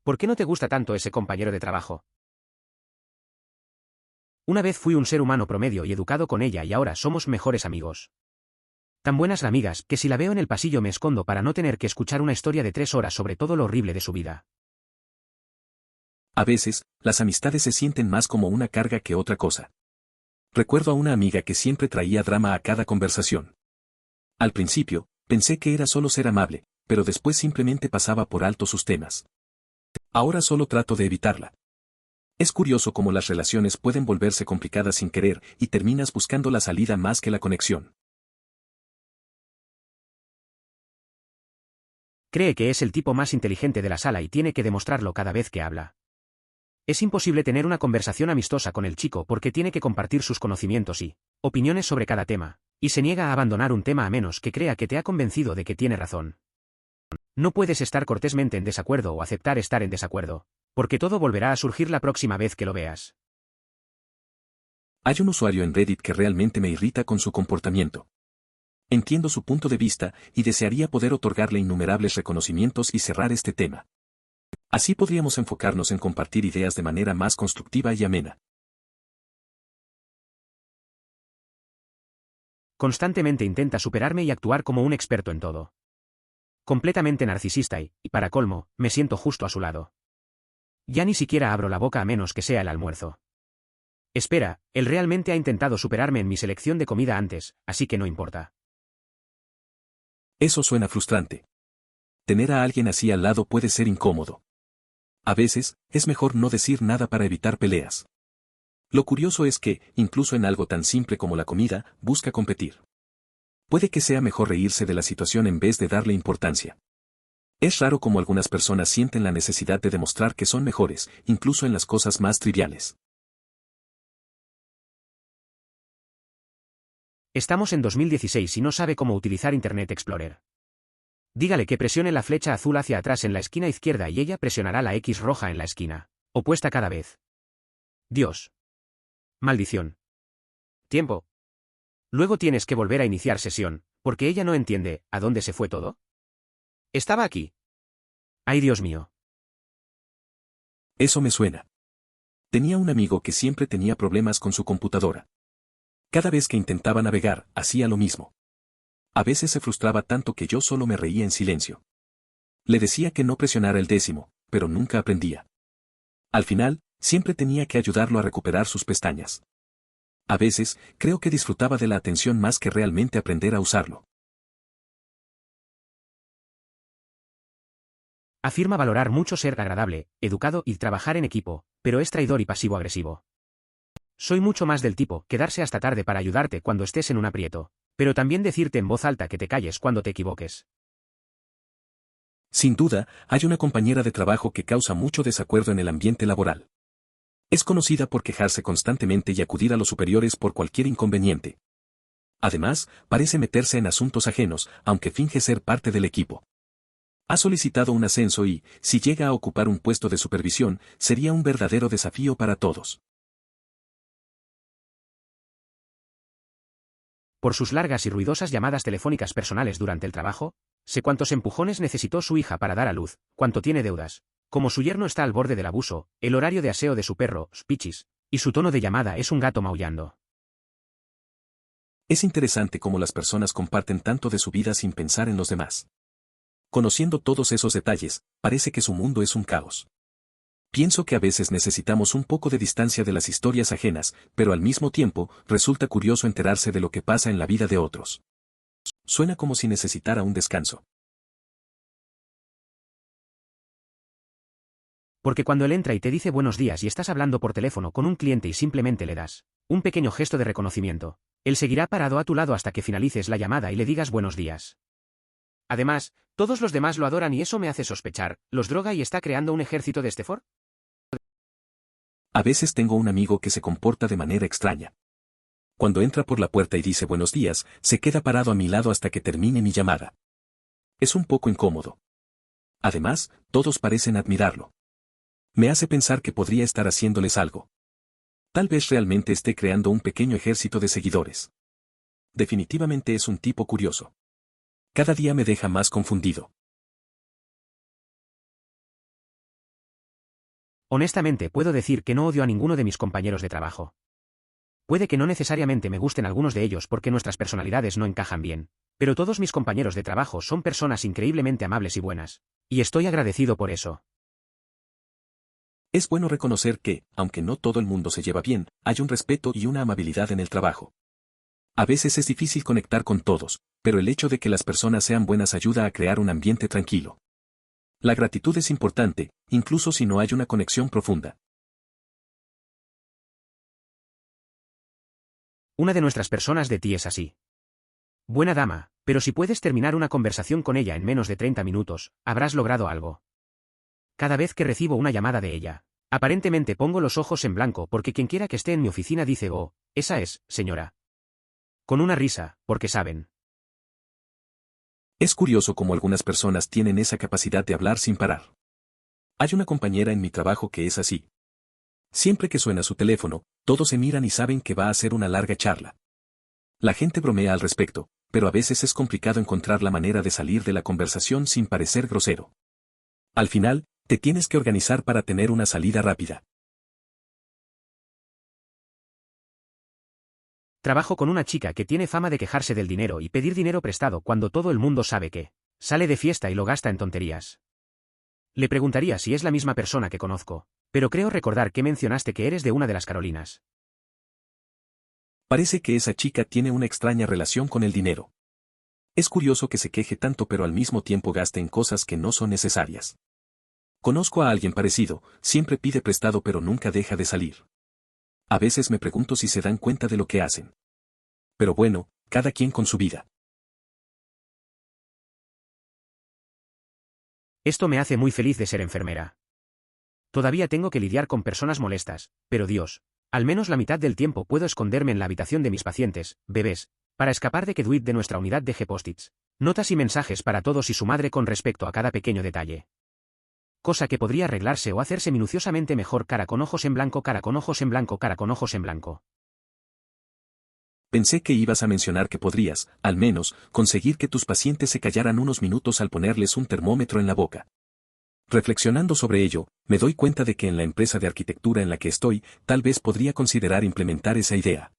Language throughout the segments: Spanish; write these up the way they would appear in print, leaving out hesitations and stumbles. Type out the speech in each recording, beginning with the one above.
¿Por qué no te gusta tanto ese compañero de trabajo? Una vez fui un ser humano promedio y educado con ella y ahora somos mejores amigos. Tan buenas amigas que si la veo en el pasillo me escondo para no tener que escuchar una historia de 3 horas sobre todo lo horrible de su vida. A veces, las amistades se sienten más como una carga que otra cosa. Recuerdo a una amiga que siempre traía drama a cada conversación. Al principio, pensé que era solo ser amable, pero después simplemente pasaba por alto sus temas. Ahora solo trato de evitarla. Es curioso cómo las relaciones pueden volverse complicadas sin querer y terminas buscando la salida más que la conexión. Cree que es el tipo más inteligente de la sala y tiene que demostrarlo cada vez que habla. Es imposible tener una conversación amistosa con el chico porque tiene que compartir sus conocimientos y opiniones sobre cada tema, y se niega a abandonar un tema a menos que crea que te ha convencido de que tiene razón. No puedes estar cortésmente en desacuerdo o aceptar estar en desacuerdo, porque todo volverá a surgir la próxima vez que lo veas. Hay un usuario en Reddit que realmente me irrita con su comportamiento. Entiendo su punto de vista y desearía poder otorgarle innumerables reconocimientos y cerrar este tema. Así podríamos enfocarnos en compartir ideas de manera más constructiva y amena. Constantemente intenta superarme y actuar como un experto en todo. Completamente narcisista y, para colmo, me siento justo a su lado. Ya ni siquiera abro la boca a menos que sea el almuerzo. Espera, él realmente ha intentado superarme en mi selección de comida antes, así que no importa. Eso suena frustrante. Tener a alguien así al lado puede ser incómodo. A veces, es mejor no decir nada para evitar peleas. Lo curioso es que, incluso en algo tan simple como la comida, busca competir. Puede que sea mejor reírse de la situación en vez de darle importancia. Es raro cómo algunas personas sienten la necesidad de demostrar que son mejores, incluso en las cosas más triviales. Estamos en 2016 y no sabe cómo utilizar Internet Explorer. Dígale que presione la flecha azul hacia atrás en la esquina izquierda y ella presionará la X roja en la esquina opuesta cada vez. Dios. Maldición. Tiempo. Luego tienes que volver a iniciar sesión, porque ella no entiende, ¿a dónde se fue todo? Estaba aquí. Ay, Dios mío. Eso me suena. Tenía un amigo que siempre tenía problemas con su computadora. Cada vez que intentaba navegar, hacía lo mismo. A veces se frustraba tanto que yo solo me reía en silencio. Le decía que no presionara el décimo, pero nunca aprendía. Al final, siempre tenía que ayudarlo a recuperar sus pestañas. A veces, creo que disfrutaba de la atención más que realmente aprender a usarlo. Afirma valorar mucho ser agradable, educado y trabajar en equipo, pero es traidor y pasivo-agresivo. Soy mucho más del tipo quedarse hasta tarde para ayudarte cuando estés en un aprieto, pero también decirte en voz alta que te calles cuando te equivoques. Sin duda, hay una compañera de trabajo que causa mucho desacuerdo en el ambiente laboral. Es conocida por quejarse constantemente y acudir a los superiores por cualquier inconveniente. Además, parece meterse en asuntos ajenos, aunque finge ser parte del equipo. Ha solicitado un ascenso y, si llega a ocupar un puesto de supervisión, sería un verdadero desafío para todos. Por sus largas y ruidosas llamadas telefónicas personales durante el trabajo, sé cuántos empujones necesitó su hija para dar a luz, cuánto tiene deudas, como su yerno está al borde del abuso, el horario de aseo de su perro, Spichis, y su tono de llamada es un gato maullando. Es interesante cómo las personas comparten tanto de su vida sin pensar en los demás. Conociendo todos esos detalles, parece que su mundo es un caos. Pienso que a veces necesitamos un poco de distancia de las historias ajenas, pero al mismo tiempo, resulta curioso enterarse de lo que pasa en la vida de otros. Suena como si necesitara un descanso. Porque cuando él entra y te dice buenos días y estás hablando por teléfono con un cliente y simplemente le das un pequeño gesto de reconocimiento, él seguirá parado a tu lado hasta que finalices la llamada y le digas buenos días. Además, todos los demás lo adoran y eso me hace sospechar, ¿los droga y está creando un ejército de Steford? A veces tengo un amigo que se comporta de manera extraña. Cuando entra por la puerta y dice buenos días, se queda parado a mi lado hasta que termine mi llamada. Es un poco incómodo. Además, todos parecen admirarlo. Me hace pensar que podría estar haciéndoles algo. Tal vez realmente esté creando un pequeño ejército de seguidores. Definitivamente es un tipo curioso. Cada día me deja más confundido. Honestamente puedo decir que no odio a ninguno de mis compañeros de trabajo. Puede que no necesariamente me gusten algunos de ellos porque nuestras personalidades no encajan bien, pero todos mis compañeros de trabajo son personas increíblemente amables y buenas, y estoy agradecido por eso. Es bueno reconocer que, aunque no todo el mundo se lleva bien, hay un respeto y una amabilidad en el trabajo. A veces es difícil conectar con todos, pero el hecho de que las personas sean buenas ayuda a crear un ambiente tranquilo. La gratitud es importante, incluso si no hay una conexión profunda. Una de nuestras personas de ti es así. Buena dama, pero si puedes terminar una conversación con ella en menos de 30 minutos, habrás logrado algo. Cada vez que recibo una llamada de ella, aparentemente pongo los ojos en blanco porque quienquiera que esté en mi oficina dice, oh, esa es, señora. Con una risa, porque saben. Es curioso cómo algunas personas tienen esa capacidad de hablar sin parar. Hay una compañera en mi trabajo que es así. Siempre que suena su teléfono, todos se miran y saben que va a ser una larga charla. La gente bromea al respecto, pero a veces es complicado encontrar la manera de salir de la conversación sin parecer grosero. Al final, te tienes que organizar para tener una salida rápida. Trabajo con una chica que tiene fama de quejarse del dinero y pedir dinero prestado cuando todo el mundo sabe que sale de fiesta y lo gasta en tonterías. Le preguntaría si es la misma persona que conozco, pero creo recordar que mencionaste que eres de una de las Carolinas. Parece que esa chica tiene una extraña relación con el dinero. Es curioso que se queje tanto pero al mismo tiempo gaste en cosas que no son necesarias. Conozco a alguien parecido, siempre pide prestado pero nunca deja de salir. A veces me pregunto si se dan cuenta de lo que hacen. Pero bueno, cada quien con su vida. Esto me hace muy feliz de ser enfermera. Todavía tengo que lidiar con personas molestas, pero Dios, al menos la mitad del tiempo puedo esconderme en la habitación de mis pacientes, bebés, para escapar de que Dwight de nuestra unidad deje post-its, notas y mensajes para todos y su madre con respecto a cada pequeño detalle. Cosa que podría arreglarse o hacerse minuciosamente mejor cara con ojos en blanco, cara con ojos en blanco, cara con ojos en blanco. Pensé que ibas a mencionar que podrías, al menos, conseguir que tus pacientes se callaran unos minutos al ponerles un termómetro en la boca. Reflexionando sobre ello, me doy cuenta de que en la empresa de arquitectura en la que estoy, tal vez podría considerar implementar esa idea.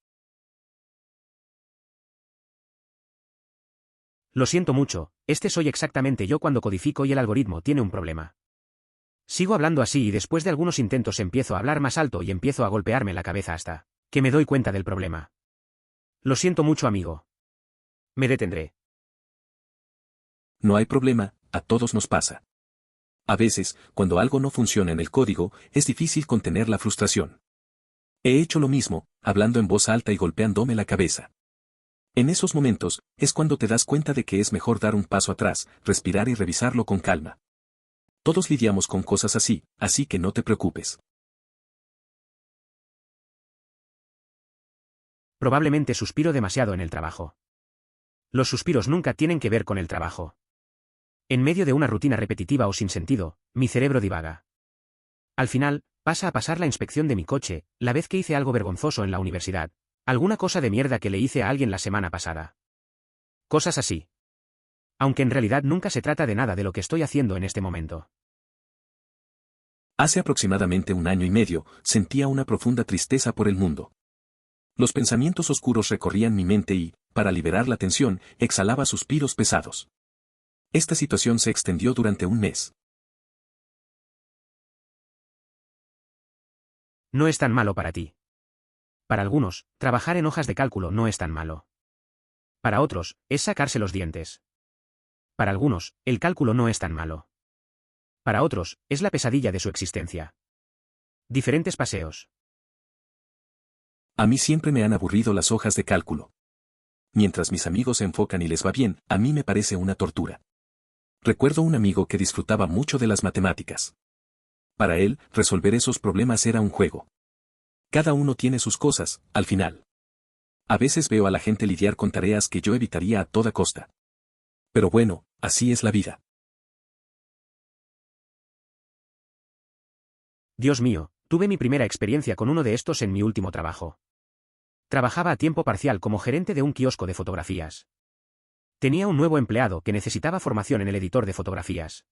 Lo siento mucho, este soy exactamente yo cuando codifico y el algoritmo tiene un problema. Sigo hablando así y después de algunos intentos empiezo a hablar más alto y empiezo a golpearme la cabeza hasta que me doy cuenta del problema. Lo siento mucho, amigo. Me detendré. No hay problema, a todos nos pasa. A veces, cuando algo no funciona en el código, es difícil contener la frustración. He hecho lo mismo, hablando en voz alta y golpeándome la cabeza. En esos momentos, es cuando te das cuenta de que es mejor dar un paso atrás, respirar y revisarlo con calma. Todos lidiamos con cosas así que no te preocupes. Probablemente suspiro demasiado en el trabajo. Los suspiros nunca tienen que ver con el trabajo. En medio de una rutina repetitiva o sin sentido, mi cerebro divaga. Al final, pasa a pasar la inspección de mi coche, la vez que hice algo vergonzoso en la universidad, alguna cosa de mierda que le hice a alguien la semana pasada. Cosas así. Aunque en realidad nunca se trata de nada de lo que estoy haciendo en este momento. Hace aproximadamente 1 año y medio, sentía una profunda tristeza por el mundo. Los pensamientos oscuros recorrían mi mente y, para liberar la tensión, exhalaba suspiros pesados. Esta situación se extendió durante 1 mes. No es tan malo para ti. Para algunos, trabajar en hojas de cálculo no es tan malo. Para otros, es sacarse los dientes. Para algunos, el cálculo no es tan malo. Para otros, es la pesadilla de su existencia. Diferentes paseos. A mí siempre me han aburrido las hojas de cálculo. Mientras mis amigos se enfocan y les va bien, a mí me parece una tortura. Recuerdo un amigo que disfrutaba mucho de las matemáticas. Para él, resolver esos problemas era un juego. Cada uno tiene sus cosas, al final. A veces veo a la gente lidiar con tareas que yo evitaría a toda costa. Pero bueno, así es la vida. Dios mío, tuve mi primera experiencia con uno de estos en mi último trabajo. Trabajaba a tiempo parcial como gerente de un kiosco de fotografías. Tenía un nuevo empleado que necesitaba formación en el editor de fotografías.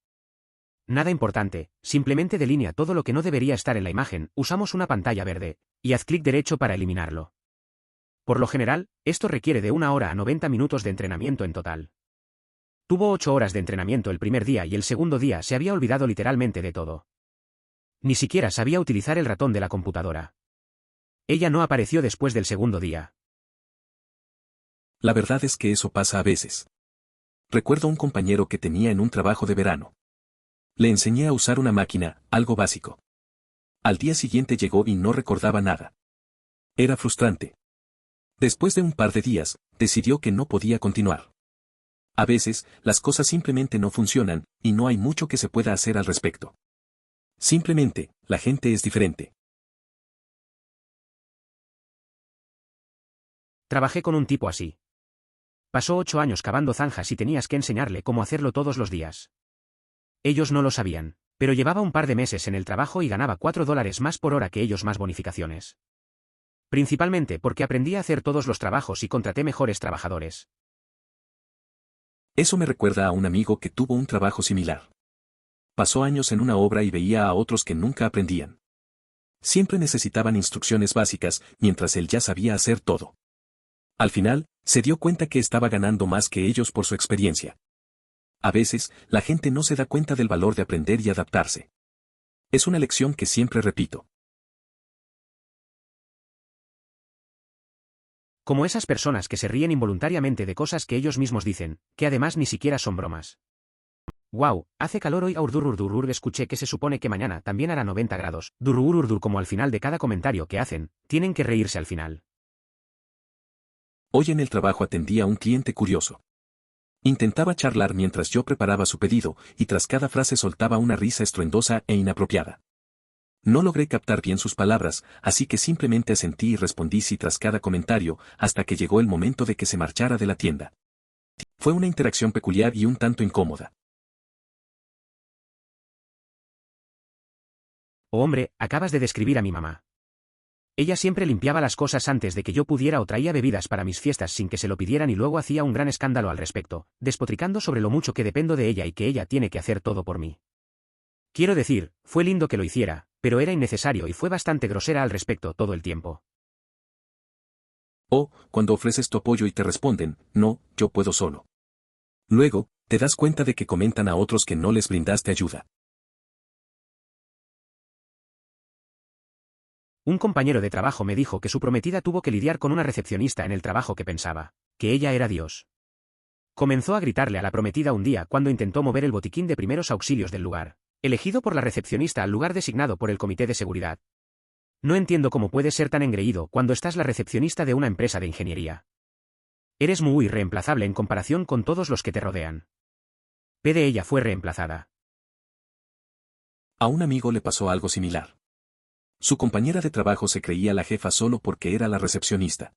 Nada importante, simplemente delinea todo lo que no debería estar en la imagen, usamos una pantalla verde, y haz clic derecho para eliminarlo. Por lo general, esto requiere de 1 hora a 90 minutos de entrenamiento en total. Tuvo 8 horas de entrenamiento el primer día y el segundo día se había olvidado literalmente de todo. Ni siquiera sabía utilizar el ratón de la computadora. Ella no apareció después del segundo día. La verdad es que eso pasa a veces. Recuerdo a un compañero que tenía en un trabajo de verano. Le enseñé a usar una máquina, algo básico. Al día siguiente llegó y no recordaba nada. Era frustrante. Después de un par de días, decidió que no podía continuar. A veces, las cosas simplemente no funcionan, y no hay mucho que se pueda hacer al respecto. Simplemente, la gente es diferente. Trabajé con un tipo así. Pasó 8 años cavando zanjas y tenías que enseñarle cómo hacerlo todos los días. Ellos no lo sabían, pero llevaba un par de meses en el trabajo y ganaba $4 más por hora que ellos más bonificaciones. Principalmente porque aprendí a hacer todos los trabajos y contraté mejores trabajadores. Eso me recuerda a un amigo que tuvo un trabajo similar. Pasó años en una obra y veía a otros que nunca aprendían. Siempre necesitaban instrucciones básicas, mientras él ya sabía hacer todo. Al final, se dio cuenta que estaba ganando más que ellos por su experiencia. A veces, la gente no se da cuenta del valor de aprender y adaptarse. Es una lección que siempre repito. Como esas personas que se ríen involuntariamente de cosas que ellos mismos dicen, que además ni siquiera son bromas. Wow, hace calor hoy. Aurdururdurur. Escuché que se supone que mañana también hará 90 grados. Durururdur. Como al final de cada comentario que hacen, tienen que reírse al final. Hoy en el trabajo atendí a un cliente curioso. Intentaba charlar mientras yo preparaba su pedido, y tras cada frase soltaba una risa estruendosa e inapropiada. No logré captar bien sus palabras, así que simplemente asentí y respondí sí tras cada comentario, hasta que llegó el momento de que se marchara de la tienda. Fue una interacción peculiar y un tanto incómoda. Oh hombre, acabas de describir a mi mamá. Ella siempre limpiaba las cosas antes de que yo pudiera o traía bebidas para mis fiestas sin que se lo pidieran y luego hacía un gran escándalo al respecto, despotricando sobre lo mucho que dependo de ella y que ella tiene que hacer todo por mí. Quiero decir, fue lindo que lo hiciera, pero era innecesario y fue bastante grosera al respecto todo el tiempo. O, cuando ofreces tu apoyo y te responden, no, yo puedo solo. Luego, te das cuenta de que comentan a otros que no les brindaste ayuda. Un compañero de trabajo me dijo que su prometida tuvo que lidiar con una recepcionista en el trabajo que pensaba que ella era Dios. Comenzó a gritarle a la prometida un día cuando intentó mover el botiquín de primeros auxilios del lugar, elegido por la recepcionista al lugar designado por el comité de seguridad. No entiendo cómo puedes ser tan engreído cuando estás la recepcionista de una empresa de ingeniería. Eres muy irreemplazable en comparación con todos los que te rodean. Ella fue reemplazada. A un amigo le pasó algo similar. Su compañera de trabajo se creía la jefa solo porque era la recepcionista.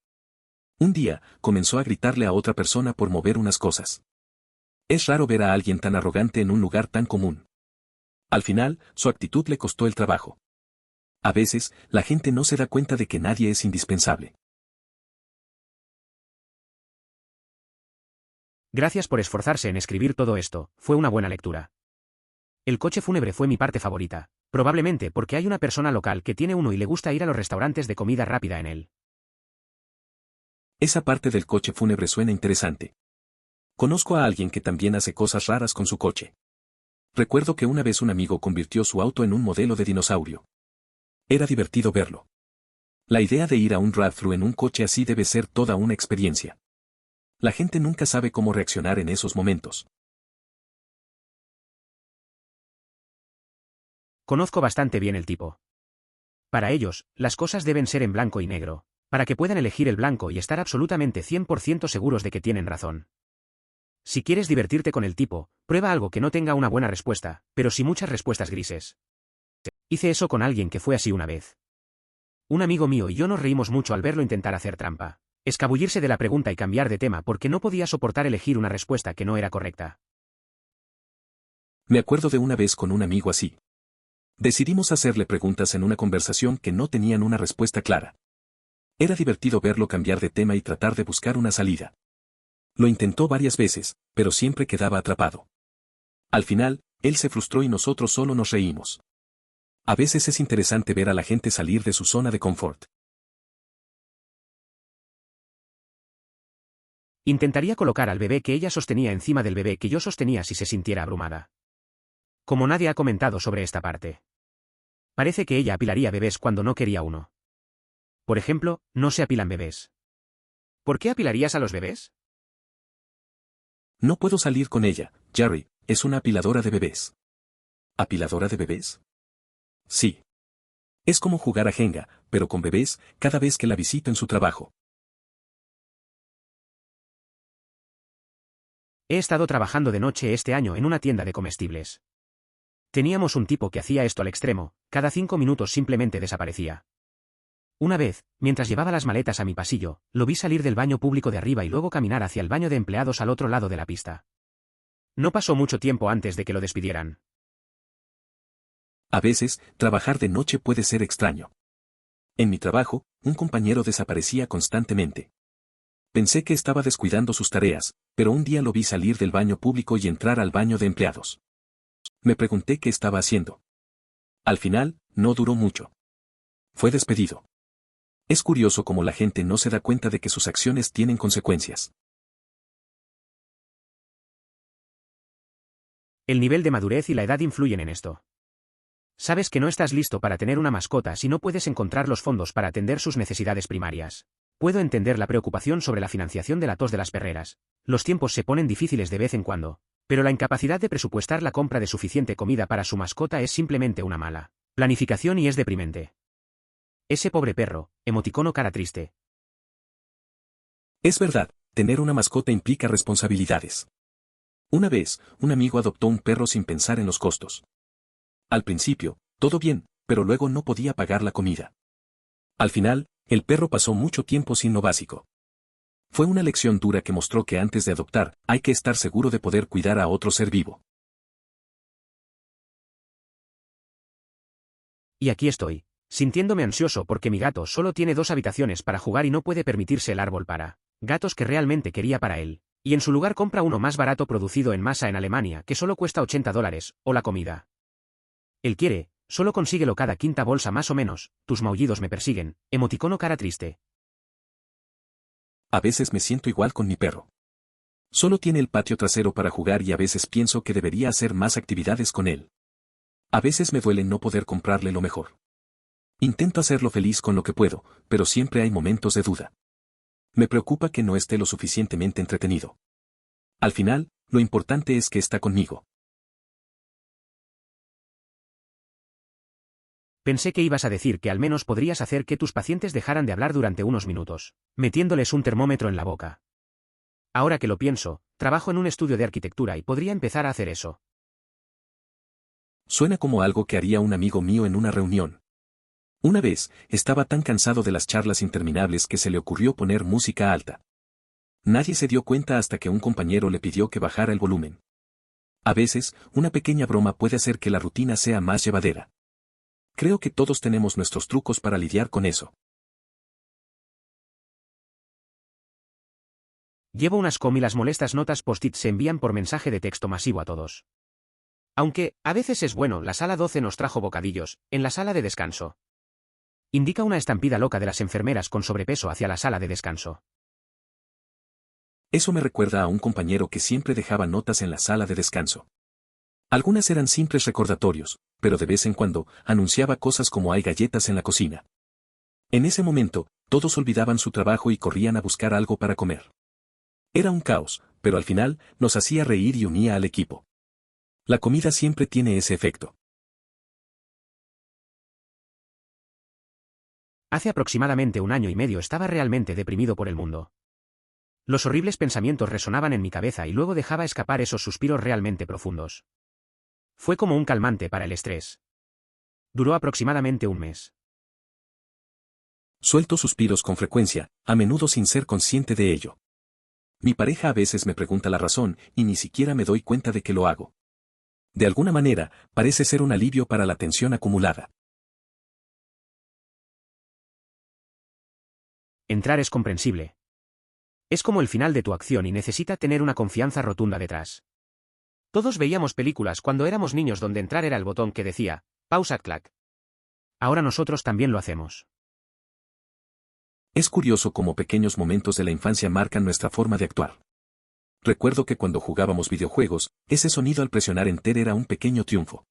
Un día, comenzó a gritarle a otra persona por mover unas cosas. Es raro ver a alguien tan arrogante en un lugar tan común. Al final, su actitud le costó el trabajo. A veces, la gente no se da cuenta de que nadie es indispensable. Gracias por esforzarse en escribir todo esto, fue una buena lectura. El coche fúnebre fue mi parte favorita, probablemente porque hay una persona local que tiene uno y le gusta ir a los restaurantes de comida rápida en él. Esa parte del coche fúnebre suena interesante. Conozco a alguien que también hace cosas raras con su coche. Recuerdo que una vez un amigo convirtió su auto en un modelo de dinosaurio. Era divertido verlo. La idea de ir a un drive-thru en un coche así debe ser toda una experiencia. La gente nunca sabe cómo reaccionar en esos momentos. Conozco bastante bien el tipo. Para ellos, las cosas deben ser en blanco y negro, para que puedan elegir el blanco y estar absolutamente 100% seguros de que tienen razón. Si quieres divertirte con el tipo, prueba algo que no tenga una buena respuesta, pero sí muchas respuestas grises. Hice eso con alguien que fue así una vez. Un amigo mío y yo nos reímos mucho al verlo intentar hacer trampa, escabullirse de la pregunta y cambiar de tema porque no podía soportar elegir una respuesta que no era correcta. Me acuerdo de una vez con un amigo así. Decidimos hacerle preguntas en una conversación que no tenían una respuesta clara. Era divertido verlo cambiar de tema y tratar de buscar una salida. Lo intentó varias veces, pero siempre quedaba atrapado. Al final, él se frustró y nosotros solo nos reímos. A veces es interesante ver a la gente salir de su zona de confort. Intentaría colocar al bebé que ella sostenía encima del bebé que yo sostenía si se sintiera abrumada. Como nadie ha comentado sobre esta parte. Parece que ella apilaría bebés cuando no quería uno. Por ejemplo, no se apilan bebés. ¿Por qué apilarías a los bebés? No puedo salir con ella, Jerry, es una apiladora de bebés. ¿Apiladora de bebés? Sí. Es como jugar a Jenga, pero con bebés, cada vez que la visito en su trabajo. He estado trabajando de noche este año en una tienda de comestibles. Teníamos un tipo que hacía esto al extremo, cada 5 minutos simplemente desaparecía. Una vez, mientras llevaba las maletas a mi pasillo, lo vi salir del baño público de arriba y luego caminar hacia el baño de empleados al otro lado de la pista. No pasó mucho tiempo antes de que lo despidieran. A veces, trabajar de noche puede ser extraño. En mi trabajo, un compañero desaparecía constantemente. Pensé que estaba descuidando sus tareas, pero un día lo vi salir del baño público y entrar al baño de empleados. Me pregunté qué estaba haciendo. Al final, no duró mucho. Fue despedido. Es curioso cómo la gente no se da cuenta de que sus acciones tienen consecuencias. El nivel de madurez y la edad influyen en esto. Sabes que no estás listo para tener una mascota si no puedes encontrar los fondos para atender sus necesidades primarias. Puedo entender la preocupación sobre la financiación de la tos de las perreras. Los tiempos se ponen difíciles de vez en cuando, pero la incapacidad de presupuestar la compra de suficiente comida para su mascota es simplemente una mala planificación y es deprimente. Ese pobre perro, emoticono cara triste. Es verdad, tener una mascota implica responsabilidades. Una vez, un amigo adoptó un perro sin pensar en los costos. Al principio, todo bien, pero luego no podía pagar la comida. Al final, el perro pasó mucho tiempo sin lo básico. Fue una lección dura que mostró que antes de adoptar, hay que estar seguro de poder cuidar a otro ser vivo. Y aquí estoy, sintiéndome ansioso porque mi gato solo tiene 2 habitaciones para jugar y no puede permitirse el árbol para gatos que realmente quería para él, y en su lugar compra uno más barato producido en masa en Alemania que solo cuesta $80, o la comida. Él quiere, solo consíguelo cada quinta bolsa más o menos, tus maullidos me persiguen, emoticono cara triste. A veces me siento igual con mi perro. Solo tiene el patio trasero para jugar y a veces pienso que debería hacer más actividades con él. A veces me duele no poder comprarle lo mejor. Intento hacerlo feliz con lo que puedo, pero siempre hay momentos de duda. Me preocupa que no esté lo suficientemente entretenido. Al final, lo importante es que está conmigo. Pensé que ibas a decir que al menos podrías hacer que tus pacientes dejaran de hablar durante unos minutos, metiéndoles un termómetro en la boca. Ahora que lo pienso, trabajo en un estudio de arquitectura y podría empezar a hacer eso. Suena como algo que haría un amigo mío en una reunión. Una vez, estaba tan cansado de las charlas interminables que se le ocurrió poner música alta. Nadie se dio cuenta hasta que un compañero le pidió que bajara el volumen. A veces, una pequeña broma puede hacer que la rutina sea más llevadera. Creo que todos tenemos nuestros trucos para lidiar con eso. Llevo unas com y las molestas notas post-it se envían por mensaje de texto masivo a todos. Aunque, a veces es bueno, la sala 12 nos trajo bocadillos, en la sala de descanso. Indica una estampida loca de las enfermeras con sobrepeso hacia la sala de descanso. Eso me recuerda a un compañero que siempre dejaba notas en la sala de descanso. Algunas eran simples recordatorios, pero de vez en cuando, anunciaba cosas como hay galletas en la cocina. En ese momento, todos olvidaban su trabajo y corrían a buscar algo para comer. Era un caos, pero al final, nos hacía reír y unía al equipo. La comida siempre tiene ese efecto. Hace aproximadamente 1 año y medio estaba realmente deprimido por el mundo. Los horribles pensamientos resonaban en mi cabeza y luego dejaba escapar esos suspiros realmente profundos. Fue como un calmante para el estrés. Duró aproximadamente 1 mes. Suelto suspiros con frecuencia, a menudo sin ser consciente de ello. Mi pareja a veces me pregunta la razón y ni siquiera me doy cuenta de que lo hago. De alguna manera, parece ser un alivio para la tensión acumulada. Entrar es comprensible. Es como el final de tu acción y necesita tener una confianza rotunda detrás. Todos veíamos películas cuando éramos niños donde entrar era el botón que decía, pausa clac. Ahora nosotros también lo hacemos. Es curioso cómo pequeños momentos de la infancia marcan nuestra forma de actuar. Recuerdo que cuando jugábamos videojuegos, ese sonido al presionar Enter era un pequeño triunfo.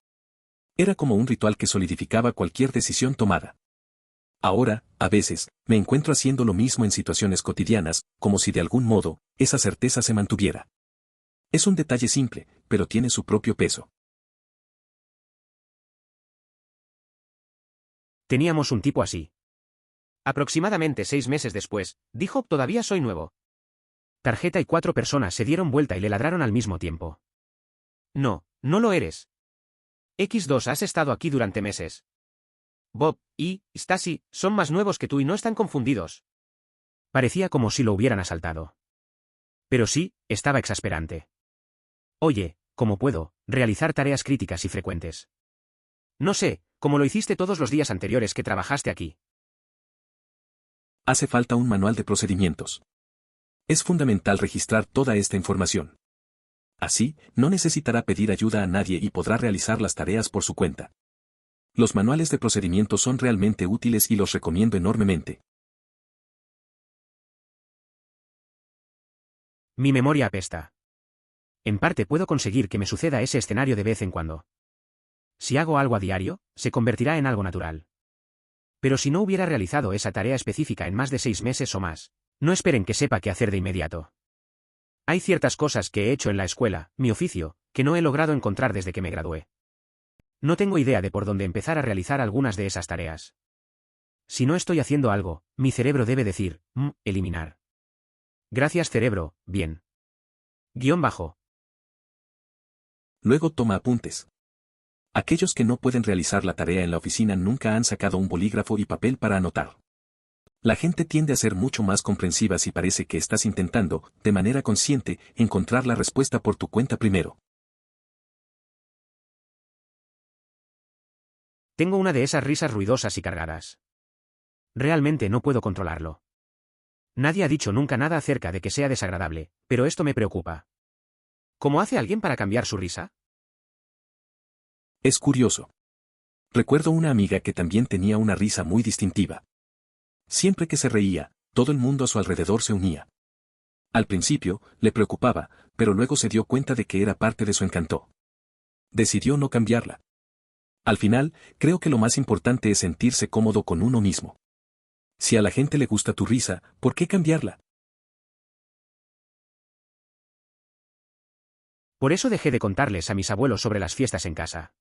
Era como un ritual que solidificaba cualquier decisión tomada. Ahora, a veces, me encuentro haciendo lo mismo en situaciones cotidianas, como si de algún modo, esa certeza se mantuviera. Es un detalle simple, pero tiene su propio peso. Teníamos un tipo así. Aproximadamente 6 meses después, dijo, todavía soy nuevo. Tarjeta y 4 personas se dieron vuelta y le ladraron al mismo tiempo. No, no lo eres. X2 has estado aquí durante meses. Bob y Stacy son más nuevos que tú y no están confundidos. Parecía como si lo hubieran asaltado. Pero sí, estaba exasperante. Oye, ¿cómo puedo realizar tareas críticas y frecuentes? No sé, como lo hiciste todos los días anteriores que trabajaste aquí. Hace falta un manual de procedimientos. Es fundamental registrar toda esta información. Así, no necesitará pedir ayuda a nadie y podrá realizar las tareas por su cuenta. Los manuales de procedimientos son realmente útiles y los recomiendo enormemente. Mi memoria apesta. En parte puedo conseguir que me suceda ese escenario de vez en cuando. Si hago algo a diario, se convertirá en algo natural. Pero si no hubiera realizado esa tarea específica en más de 6 meses o más, no esperen que sepa qué hacer de inmediato. Hay ciertas cosas que he hecho en la escuela, mi oficio, que no he logrado encontrar desde que me gradué. No tengo idea de por dónde empezar a realizar algunas de esas tareas. Si no estoy haciendo algo, mi cerebro debe decir, eliminar. Gracias cerebro, bien. _. Luego toma apuntes. Aquellos que no pueden realizar la tarea en la oficina nunca han sacado un bolígrafo y papel para anotar. La gente tiende a ser mucho más comprensiva si parece que estás intentando, de manera consciente, encontrar la respuesta por tu cuenta primero. Tengo una de esas risas ruidosas y cargadas. Realmente no puedo controlarlo. Nadie ha dicho nunca nada acerca de que sea desagradable, pero esto me preocupa. ¿Cómo hace alguien para cambiar su risa? Es curioso. Recuerdo una amiga que también tenía una risa muy distintiva. Siempre que se reía, todo el mundo a su alrededor se unía. Al principio, le preocupaba, pero luego se dio cuenta de que era parte de su encanto. Decidió no cambiarla. Al final, creo que lo más importante es sentirse cómodo con uno mismo. Si a la gente le gusta tu risa, ¿por qué cambiarla? Por eso dejé de contarles a mis abuelos sobre las fiestas en casa.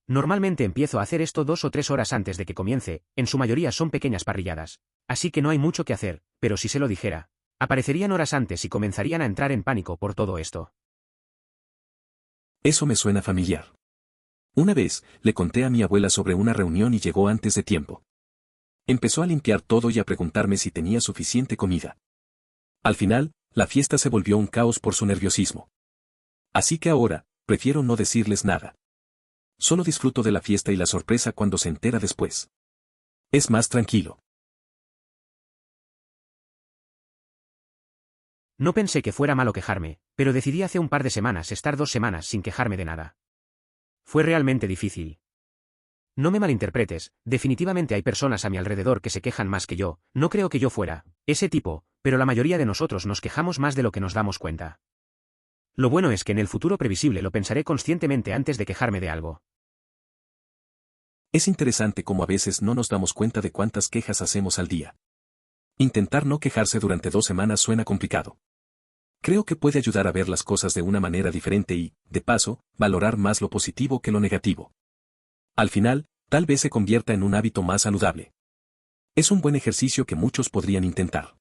Normalmente empiezo a hacer esto 2 o 3 horas antes de que comience, en su mayoría son pequeñas parrilladas, así que no hay mucho que hacer, pero si se lo dijera, aparecerían horas antes y comenzarían a entrar en pánico por todo esto. Eso me suena familiar. Una vez, le conté a mi abuela sobre una reunión y llegó antes de tiempo. Empezó a limpiar todo y a preguntarme si tenía suficiente comida. Al final, la fiesta se volvió un caos por su nerviosismo. Así que ahora, prefiero no decirles nada. Solo disfruto de la fiesta y la sorpresa cuando se entera después. Es más tranquilo. No pensé que fuera malo quejarme, pero decidí hace un par de semanas estar 2 semanas sin quejarme de nada. Fue realmente difícil. No me malinterpretes, definitivamente hay personas a mi alrededor que se quejan más que yo, no creo que yo fuera ese tipo, pero la mayoría de nosotros nos quejamos más de lo que nos damos cuenta. Lo bueno es que en el futuro previsible lo pensaré conscientemente antes de quejarme de algo. Es interesante cómo a veces no nos damos cuenta de cuántas quejas hacemos al día. Intentar no quejarse durante 2 semanas suena complicado. Creo que puede ayudar a ver las cosas de una manera diferente y, de paso, valorar más lo positivo que lo negativo. Al final, tal vez se convierta en un hábito más saludable. Es un buen ejercicio que muchos podrían intentar.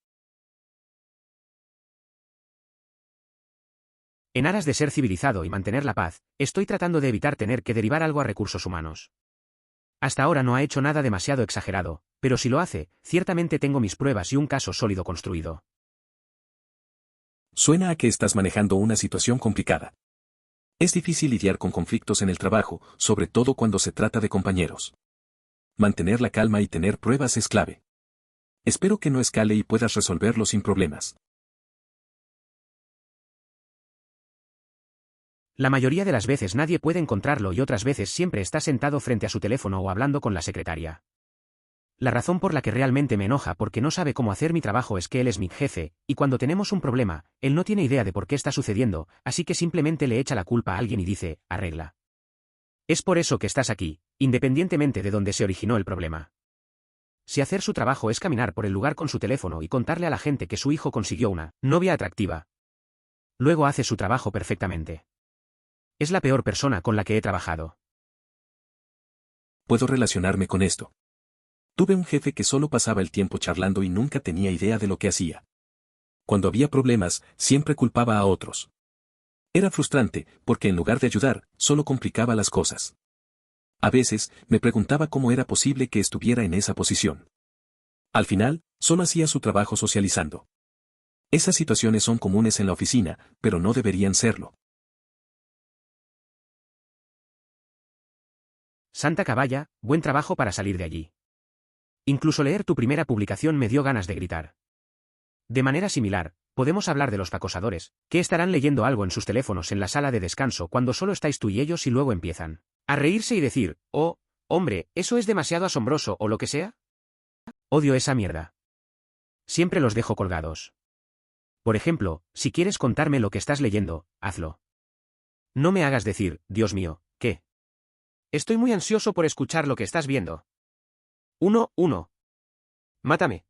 En aras de ser civilizado y mantener la paz, estoy tratando de evitar tener que derivar algo a recursos humanos. Hasta ahora no ha hecho nada demasiado exagerado, pero si lo hace, ciertamente tengo mis pruebas y un caso sólido construido. Suena a que estás manejando una situación complicada. Es difícil lidiar con conflictos en el trabajo, sobre todo cuando se trata de compañeros. Mantener la calma y tener pruebas es clave. Espero que no escale y puedas resolverlo sin problemas. La mayoría de las veces nadie puede encontrarlo y otras veces siempre está sentado frente a su teléfono o hablando con la secretaria. La razón por la que realmente me enoja porque no sabe cómo hacer mi trabajo es que él es mi jefe, y cuando tenemos un problema, él no tiene idea de por qué está sucediendo, así que simplemente le echa la culpa a alguien y dice, arregla. Es por eso que estás aquí, independientemente de dónde se originó el problema. Si hacer su trabajo es caminar por el lugar con su teléfono y contarle a la gente que su hijo consiguió una novia atractiva, luego hace su trabajo perfectamente. Es la peor persona con la que he trabajado. Puedo relacionarme con esto. Tuve un jefe que solo pasaba el tiempo charlando y nunca tenía idea de lo que hacía. Cuando había problemas, siempre culpaba a otros. Era frustrante, porque en lugar de ayudar, solo complicaba las cosas. A veces, me preguntaba cómo era posible que estuviera en esa posición. Al final, solo hacía su trabajo socializando. Esas situaciones son comunes en la oficina, pero no deberían serlo. Santa Caballa, buen trabajo para salir de allí. Incluso leer tu primera publicación me dio ganas de gritar. De manera similar, podemos hablar de los acosadores, que estarán leyendo algo en sus teléfonos en la sala de descanso cuando solo estáis tú y ellos y luego empiezan a reírse y decir, oh, hombre, eso es demasiado asombroso o lo que sea. Odio esa mierda. Siempre los dejo colgados. Por ejemplo, si quieres contarme lo que estás leyendo, hazlo. No me hagas decir, Dios mío, ¿qué? Estoy muy ansioso por escuchar lo que estás viendo. 1. Mátame.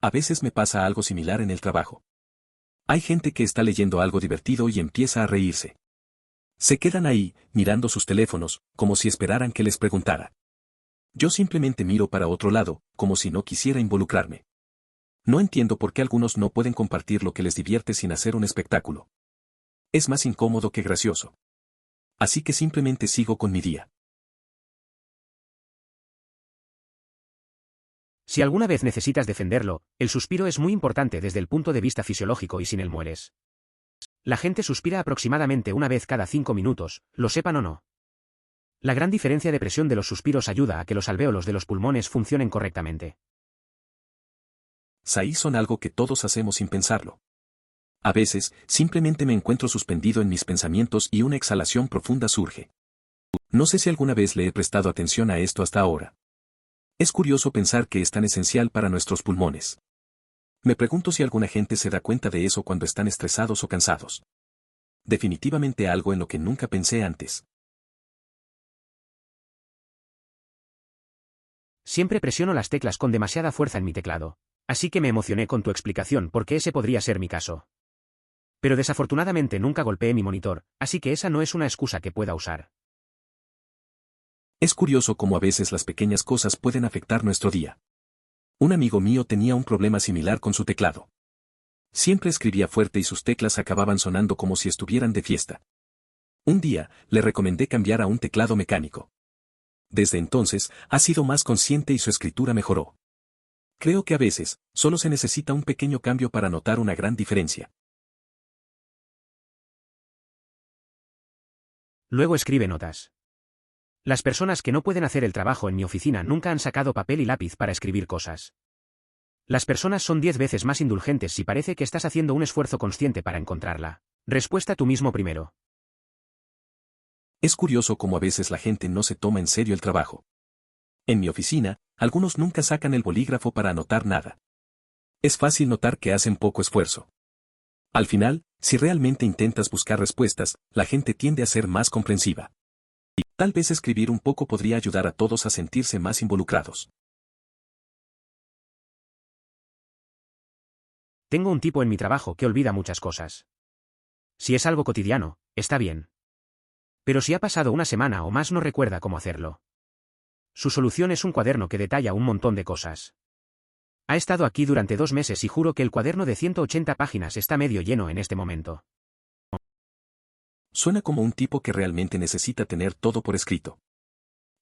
A veces me pasa algo similar en el trabajo. Hay gente que está leyendo algo divertido y empieza a reírse. Se quedan ahí, mirando sus teléfonos, como si esperaran que les preguntara. Yo simplemente miro para otro lado, como si no quisiera involucrarme. No entiendo por qué algunos no pueden compartir lo que les divierte sin hacer un espectáculo. Es más incómodo que gracioso. Así que simplemente sigo con mi día. Si alguna vez necesitas defenderlo, el suspiro es muy importante desde el punto de vista fisiológico y sin él mueres. La gente suspira aproximadamente una vez cada 5 minutos, lo sepan o no. La gran diferencia de presión de los suspiros ayuda a que los alvéolos de los pulmones funcionen correctamente. Ahí son algo que todos hacemos sin pensarlo. A veces, simplemente me encuentro suspendido en mis pensamientos y una exhalación profunda surge. No sé si alguna vez le he prestado atención a esto hasta ahora. Es curioso pensar que es tan esencial para nuestros pulmones. Me pregunto si alguna gente se da cuenta de eso cuando están estresados o cansados. Definitivamente algo en lo que nunca pensé antes. Siempre presiono las teclas con demasiada fuerza en mi teclado, así que me emocioné con tu explicación porque ese podría ser mi caso. Pero desafortunadamente nunca golpeé mi monitor, así que esa no es una excusa que pueda usar. Es curioso cómo a veces las pequeñas cosas pueden afectar nuestro día. Un amigo mío tenía un problema similar con su teclado. Siempre escribía fuerte y sus teclas acababan sonando como si estuvieran de fiesta. Un día, le recomendé cambiar a un teclado mecánico. Desde entonces, ha sido más consciente y su escritura mejoró. Creo que a veces, solo se necesita un pequeño cambio para notar una gran diferencia. Luego escribe notas. Las personas que no pueden hacer el trabajo en mi oficina nunca han sacado papel y lápiz para escribir cosas. Las personas son 10 veces más indulgentes si parece que estás haciendo un esfuerzo consciente para encontrarla. Respuesta tú mismo primero. Es curioso cómo a veces la gente no se toma en serio el trabajo. En mi oficina, algunos nunca sacan el bolígrafo para anotar nada. Es fácil notar que hacen poco esfuerzo. Al final, si realmente intentas buscar respuestas, la gente tiende a ser más comprensiva. Y tal vez escribir un poco podría ayudar a todos a sentirse más involucrados. Tengo un tipo en mi trabajo que olvida muchas cosas. Si es algo cotidiano, está bien. Pero si ha pasado una semana o más no recuerda cómo hacerlo. Su solución es un cuaderno que detalla un montón de cosas. Ha estado aquí durante 2 meses y juro que el cuaderno de 180 páginas está medio lleno en este momento. Suena como un tipo que realmente necesita tener todo por escrito.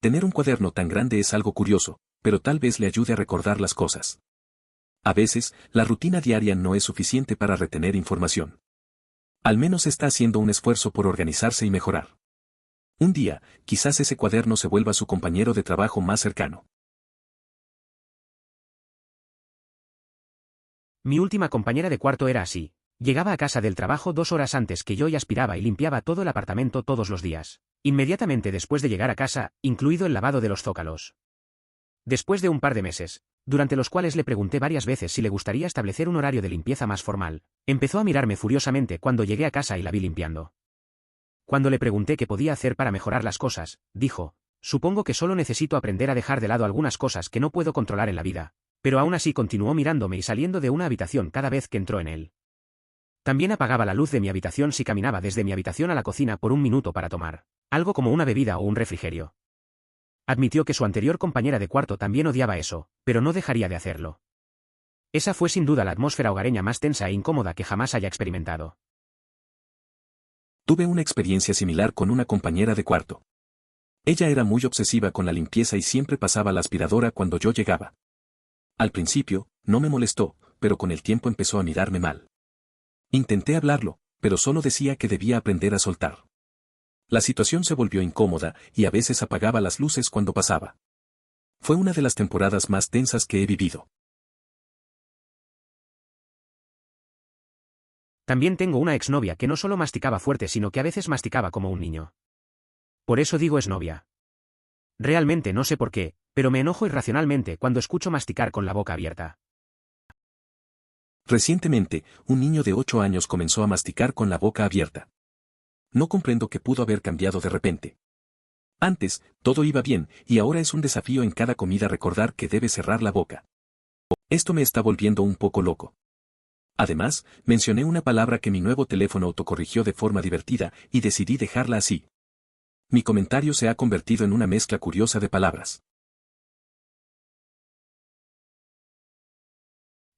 Tener un cuaderno tan grande es algo curioso, pero tal vez le ayude a recordar las cosas. A veces, la rutina diaria no es suficiente para retener información. Al menos está haciendo un esfuerzo por organizarse y mejorar. Un día, quizás ese cuaderno se vuelva su compañero de trabajo más cercano. Mi última compañera de cuarto era así, Llegaba a casa del trabajo 2 horas antes que yo y aspiraba y limpiaba todo el apartamento todos los días. Inmediatamente después de llegar a casa, incluido el lavado de los zócalos. Después de un par de meses, durante los cuales le pregunté varias veces si le gustaría establecer un horario de limpieza más formal, empezó a mirarme furiosamente cuando llegué a casa y la vi limpiando. Cuando le pregunté qué podía hacer para mejorar las cosas, dijo, supongo que solo necesito aprender a dejar de lado algunas cosas que no puedo controlar en la vida, pero aún así continuó mirándome y saliendo de una habitación cada vez que entró en él. También apagaba la luz de mi habitación si caminaba desde mi habitación a la cocina por un minuto para tomar algo como una bebida o un refrigerio. Admitió que su anterior compañera de cuarto también odiaba eso, pero no dejaría de hacerlo. Esa fue sin duda la atmósfera hogareña más tensa e incómoda que jamás haya experimentado. Tuve una experiencia similar con una compañera de cuarto. Ella era muy obsesiva con la limpieza y siempre pasaba la aspiradora cuando yo llegaba. Al principio, no me molestó, pero con el tiempo empezó a mirarme mal. Intenté hablarlo, pero solo decía que debía aprender a soltar. La situación se volvió incómoda y a veces apagaba las luces cuando pasaba. Fue una de las temporadas más tensas que he vivido. También tengo una exnovia que no solo masticaba fuerte sino que a veces masticaba como un niño. Por eso digo exnovia. Realmente no sé por qué, pero me enojo irracionalmente cuando escucho masticar con la boca abierta. Recientemente, un niño de 8 años comenzó a masticar con la boca abierta. No comprendo qué pudo haber cambiado de repente. Antes, todo iba bien, y ahora es un desafío en cada comida recordar que debe cerrar la boca. Esto me está volviendo un poco loco. Además, mencioné una palabra que mi nuevo teléfono autocorrigió de forma divertida y decidí dejarla así. Mi comentario se ha convertido en una mezcla curiosa de palabras.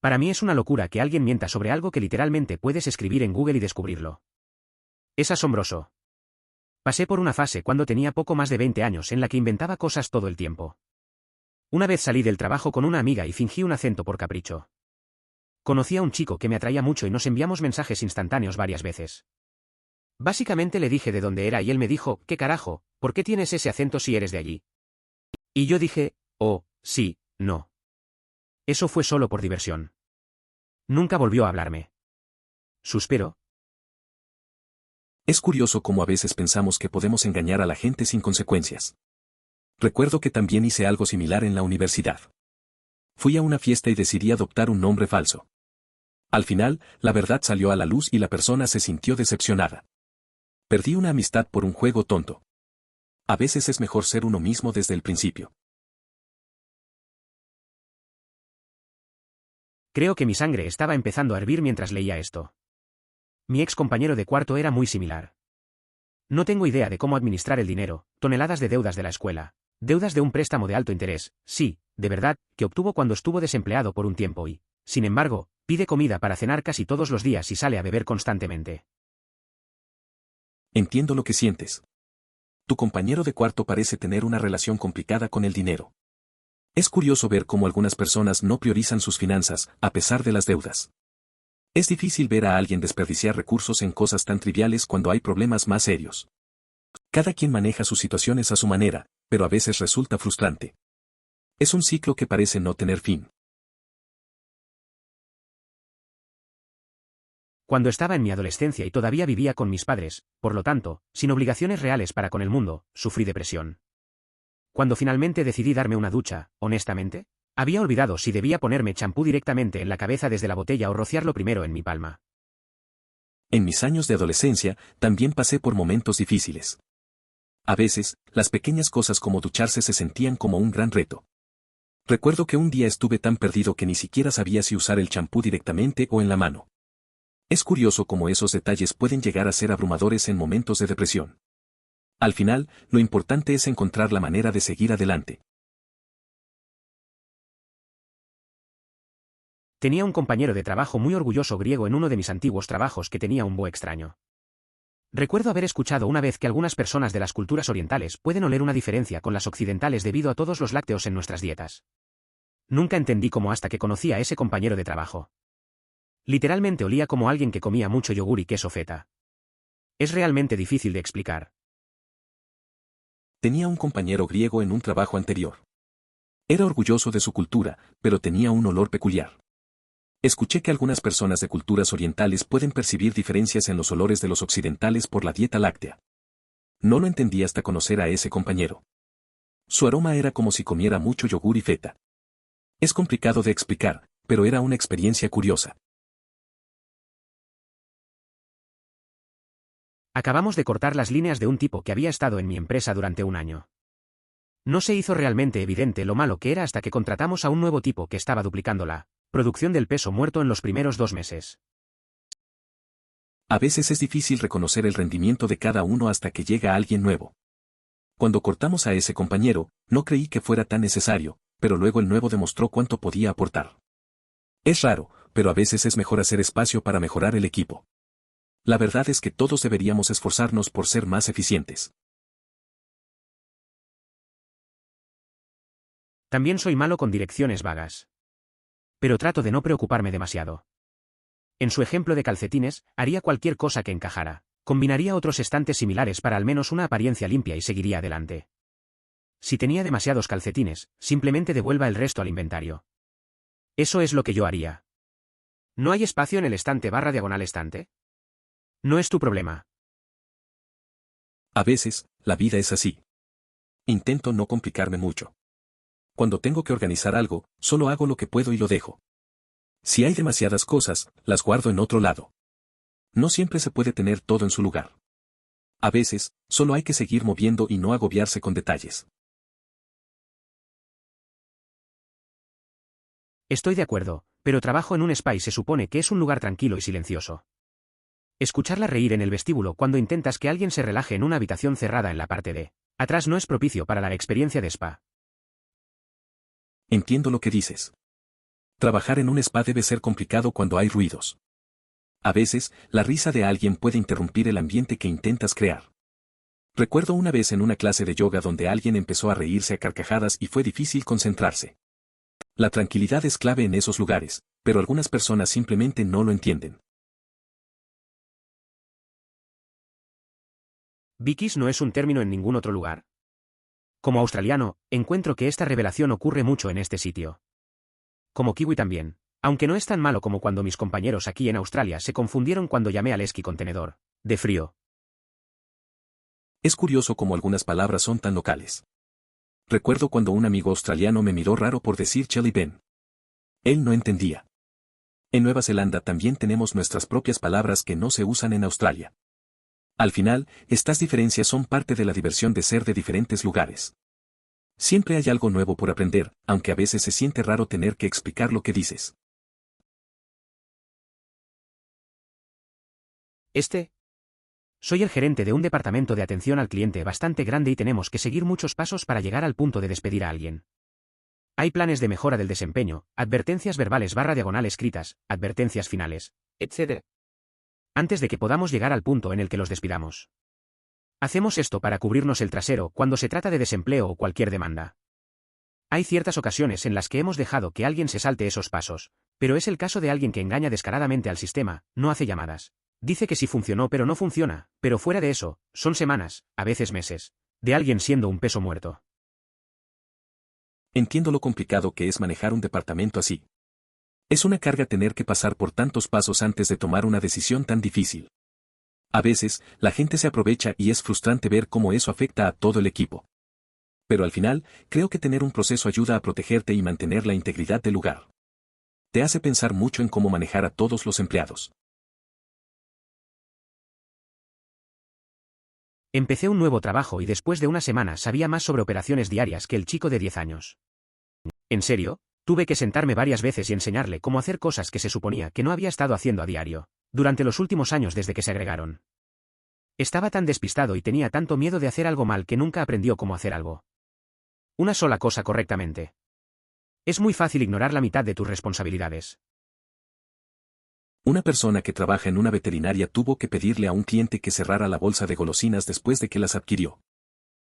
Para mí es una locura que alguien mienta sobre algo que literalmente puedes escribir en Google y descubrirlo. Es asombroso. Pasé por una fase cuando tenía poco más de 20 años en la que inventaba cosas todo el tiempo. Una vez salí del trabajo con una amiga y fingí un acento por capricho. Conocí a un chico que me atraía mucho y nos enviamos mensajes instantáneos varias veces. Básicamente le dije de dónde era y él me dijo, ¿qué carajo? ¿Por qué tienes ese acento si eres de allí? Y yo dije, oh, sí, no. Eso fue solo por diversión. Nunca volvió a hablarme. Suspiro. Es curioso cómo a veces pensamos que podemos engañar a la gente sin consecuencias. Recuerdo que también hice algo similar en la universidad. Fui a una fiesta y decidí adoptar un nombre falso. Al final, la verdad salió a la luz y la persona se sintió decepcionada. Perdí una amistad por un juego tonto. A veces es mejor ser uno mismo desde el principio. Creo que mi sangre estaba empezando a hervir mientras leía esto. Mi ex compañero de cuarto era muy similar. No tengo idea de cómo administrar el dinero, toneladas de deudas de la escuela, deudas de un préstamo de alto interés, sí, de verdad, que obtuvo cuando estuvo desempleado por un tiempo y, sin embargo, pide comida para cenar casi todos los días y sale a beber constantemente. Entiendo lo que sientes. Tu compañero de cuarto parece tener una relación complicada con el dinero. Es curioso ver cómo algunas personas no priorizan sus finanzas, a pesar de las deudas. Es difícil ver a alguien desperdiciar recursos en cosas tan triviales cuando hay problemas más serios. Cada quien maneja sus situaciones a su manera, pero a veces resulta frustrante. Es un ciclo que parece no tener fin. Cuando estaba en mi adolescencia y todavía vivía con mis padres, por lo tanto, sin obligaciones reales para con el mundo, sufrí depresión. Cuando finalmente decidí darme una ducha, honestamente, había olvidado si debía ponerme champú directamente en la cabeza desde la botella o rociarlo primero en mi palma. En mis años de adolescencia, también pasé por momentos difíciles. A veces, las pequeñas cosas como ducharse se sentían como un gran reto. Recuerdo que un día estuve tan perdido que ni siquiera sabía si usar el champú directamente o en la mano. Es curioso cómo esos detalles pueden llegar a ser abrumadores en momentos de depresión. Al final, lo importante es encontrar la manera de seguir adelante. Tenía un compañero de trabajo muy orgulloso griego en uno de mis antiguos trabajos que tenía un bo extraño. Recuerdo haber escuchado una vez que algunas personas de las culturas orientales pueden oler una diferencia con las occidentales debido a todos los lácteos en nuestras dietas. Nunca entendí cómo hasta que conocí a ese compañero de trabajo. Literalmente olía como alguien que comía mucho yogur y queso feta. Es realmente difícil de explicar. Tenía un compañero griego en un trabajo anterior. Era orgulloso de su cultura, pero tenía un olor peculiar. Escuché que algunas personas de culturas orientales pueden percibir diferencias en los olores de los occidentales por la dieta láctea. No lo entendí hasta conocer a ese compañero. Su aroma era como si comiera mucho yogur y feta. Es complicado de explicar, pero era una experiencia curiosa. Acabamos de cortar las líneas de un tipo que había estado en mi empresa durante un año. No se hizo realmente evidente lo malo que era hasta que contratamos a un nuevo tipo que estaba duplicando la producción del peso muerto en los primeros 2 meses. A veces es difícil reconocer el rendimiento de cada uno hasta que llega alguien nuevo. Cuando cortamos a ese compañero, no creí que fuera tan necesario, pero luego el nuevo demostró cuánto podía aportar. Es raro, pero a veces es mejor hacer espacio para mejorar el equipo. La verdad es que todos deberíamos esforzarnos por ser más eficientes. También soy malo con direcciones vagas. Pero trato de no preocuparme demasiado. En su ejemplo de calcetines, haría cualquier cosa que encajara. Combinaría otros estantes similares para al menos una apariencia limpia y seguiría adelante. Si tenía demasiados calcetines, simplemente devuelva el resto al inventario. Eso es lo que yo haría. ¿No hay espacio en el estante/estante? No es tu problema. A veces, la vida es así. Intento no complicarme mucho. Cuando tengo que organizar algo, solo hago lo que puedo y lo dejo. Si hay demasiadas cosas, las guardo en otro lado. No siempre se puede tener todo en su lugar. A veces, solo hay que seguir moviendo y no agobiarse con detalles. Estoy de acuerdo, pero trabajo en un spa y se supone que es un lugar tranquilo y silencioso. Escucharla reír en el vestíbulo cuando intentas que alguien se relaje en una habitación cerrada en la parte de atrás no es propicio para la experiencia de spa. Entiendo lo que dices. Trabajar en un spa debe ser complicado cuando hay ruidos. A veces, la risa de alguien puede interrumpir el ambiente que intentas crear. Recuerdo una vez en una clase de yoga donde alguien empezó a reírse a carcajadas y fue difícil concentrarse. La tranquilidad es clave en esos lugares, pero algunas personas simplemente no lo entienden. Vikis no es un término en ningún otro lugar. Como australiano, encuentro que esta revelación ocurre mucho en este sitio. Como kiwi también, aunque no es tan malo como cuando mis compañeros aquí en Australia se confundieron cuando llamé al esquí contenedor de frío. Es curioso cómo algunas palabras son tan locales. Recuerdo cuando un amigo australiano me miró raro por decir Jelly Bean. Él no entendía. En Nueva Zelanda también tenemos nuestras propias palabras que no se usan en Australia. Al final, estas diferencias son parte de la diversión de ser de diferentes lugares. Siempre hay algo nuevo por aprender, aunque a veces se siente raro tener que explicar lo que dices. Soy el gerente de un departamento de atención al cliente bastante grande y tenemos que seguir muchos pasos para llegar al punto de despedir a alguien. Hay planes de mejora del desempeño, advertencias verbales/diagonal escritas, advertencias finales, etc. Antes de que podamos llegar al punto en el que los despidamos. Hacemos esto para cubrirnos el trasero cuando se trata de desempleo o cualquier demanda. Hay ciertas ocasiones en las que hemos dejado que alguien se salte esos pasos, pero es el caso de alguien que engaña descaradamente al sistema, no hace llamadas. Dice que sí funcionó pero no funciona, pero fuera de eso, son semanas, a veces meses, de alguien siendo un peso muerto. Entiendo lo complicado que es manejar un departamento así. Es una carga tener que pasar por tantos pasos antes de tomar una decisión tan difícil. A veces, la gente se aprovecha y es frustrante ver cómo eso afecta a todo el equipo. Pero al final, creo que tener un proceso ayuda a protegerte y mantener la integridad del lugar. Te hace pensar mucho en cómo manejar a todos los empleados. Empecé un nuevo trabajo y después de una semana sabía más sobre operaciones diarias que el chico de 10 años. ¿En serio? Tuve que sentarme varias veces y enseñarle cómo hacer cosas que se suponía que no había estado haciendo a diario, durante los últimos años desde que se agregaron. Estaba tan despistado y tenía tanto miedo de hacer algo mal que nunca aprendió cómo hacer algo. Una sola cosa correctamente. Es muy fácil ignorar la mitad de tus responsabilidades. Una persona que trabaja en una veterinaria tuvo que pedirle a un cliente que cerrara la bolsa de golosinas después de que las adquirió.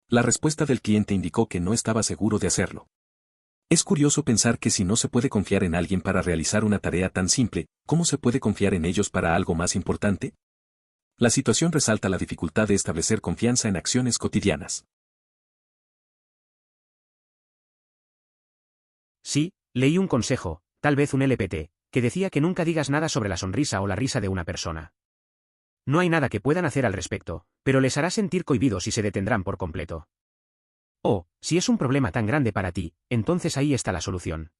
La respuesta del cliente indicó que no estaba seguro de hacerlo. Es curioso pensar que si no se puede confiar en alguien para realizar una tarea tan simple, ¿cómo se puede confiar en ellos para algo más importante? La situación resalta la dificultad de establecer confianza en acciones cotidianas. Sí, leí un consejo, tal vez un LPT, que decía que nunca digas nada sobre la sonrisa o la risa de una persona. No hay nada que puedan hacer al respecto, pero les hará sentir cohibidos y se detendrán por completo. Oh, si es un problema tan grande para ti, entonces ahí está la solución.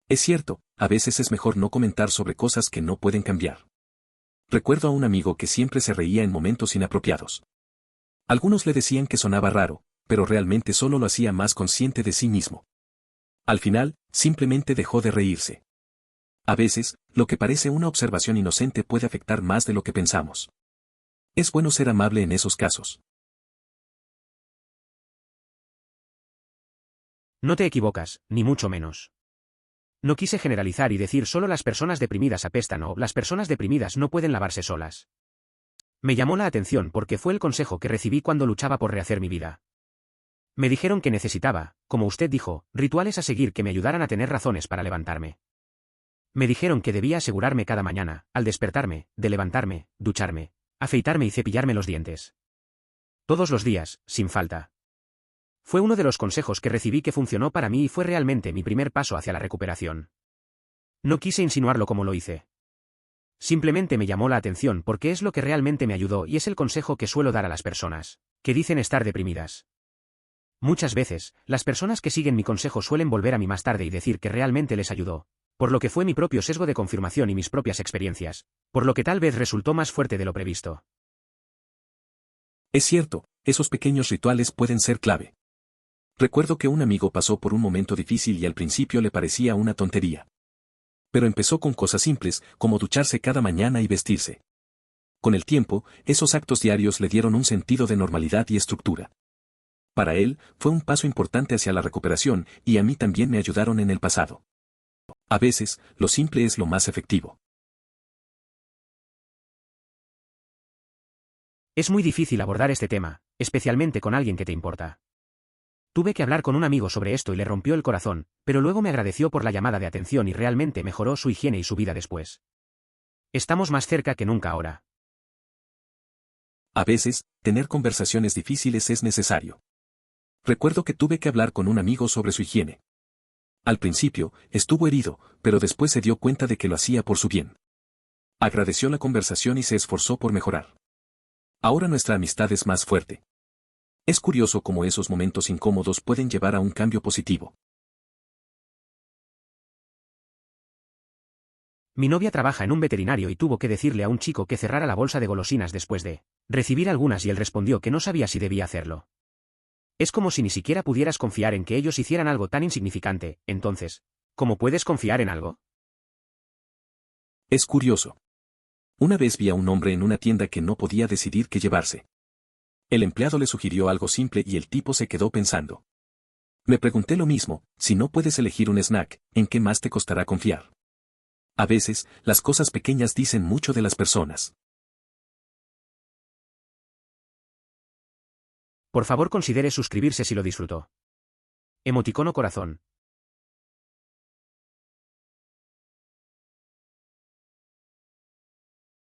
Es cierto, a veces es mejor no comentar sobre cosas que no pueden cambiar. Recuerdo a un amigo que siempre se reía en momentos inapropiados. Algunos le decían que sonaba raro, pero realmente solo lo hacía más consciente de sí mismo. Al final, simplemente dejó de reírse. A veces, lo que parece una observación inocente puede afectar más de lo que pensamos. Es bueno ser amable en esos casos. No te equivocas, ni mucho menos. No quise generalizar y decir solo las personas deprimidas apestan o las personas deprimidas no pueden lavarse solas. Me llamó la atención porque fue el consejo que recibí cuando luchaba por rehacer mi vida. Me dijeron que necesitaba, como usted dijo, rituales a seguir que me ayudaran a tener razones para levantarme. Me dijeron que debía asegurarme cada mañana, al despertarme, de levantarme, ducharme, afeitarme y cepillarme los dientes. Todos los días, sin falta. Fue uno de los consejos que recibí que funcionó para mí y fue realmente mi primer paso hacia la recuperación. No quise insinuarlo como lo hice. Simplemente me llamó la atención porque es lo que realmente me ayudó y es el consejo que suelo dar a las personas que dicen estar deprimidas. Muchas veces, las personas que siguen mi consejo suelen volver a mí más tarde y decir que realmente les ayudó, por lo que fue mi propio sesgo de confirmación y mis propias experiencias, por lo que tal vez resultó más fuerte de lo previsto. Es cierto, esos pequeños rituales pueden ser clave. Recuerdo que un amigo pasó por un momento difícil y al principio le parecía una tontería. Pero empezó con cosas simples, como ducharse cada mañana y vestirse. Con el tiempo, esos actos diarios le dieron un sentido de normalidad y estructura. Para él, fue un paso importante hacia la recuperación, y a mí también me ayudaron en el pasado. A veces, lo simple es lo más efectivo. Es muy difícil abordar este tema, especialmente con alguien que te importa. Tuve que hablar con un amigo sobre esto y le rompió el corazón, pero luego me agradeció por la llamada de atención y realmente mejoró su higiene y su vida después. Estamos más cerca que nunca ahora. A veces, tener conversaciones difíciles es necesario. Recuerdo que tuve que hablar con un amigo sobre su higiene. Al principio, estuvo herido, pero después se dio cuenta de que lo hacía por su bien. Agradeció la conversación y se esforzó por mejorar. Ahora nuestra amistad es más fuerte. Es curioso cómo esos momentos incómodos pueden llevar a un cambio positivo. Mi novia trabaja en un veterinario y tuvo que decirle a un chico que cerrara la bolsa de golosinas después de recibir algunas y él respondió que no sabía si debía hacerlo. Es como si ni siquiera pudieras confiar en que ellos hicieran algo tan insignificante, entonces, ¿cómo puedes confiar en algo? Es curioso. Una vez vi a un hombre en una tienda que no podía decidir qué llevarse. El empleado le sugirió algo simple y el tipo se quedó pensando. Me pregunté lo mismo, si no puedes elegir un snack, ¿en qué más te costará confiar? A veces, las cosas pequeñas dicen mucho de las personas. Por favor considere suscribirse si lo disfrutó. Emoticono corazón.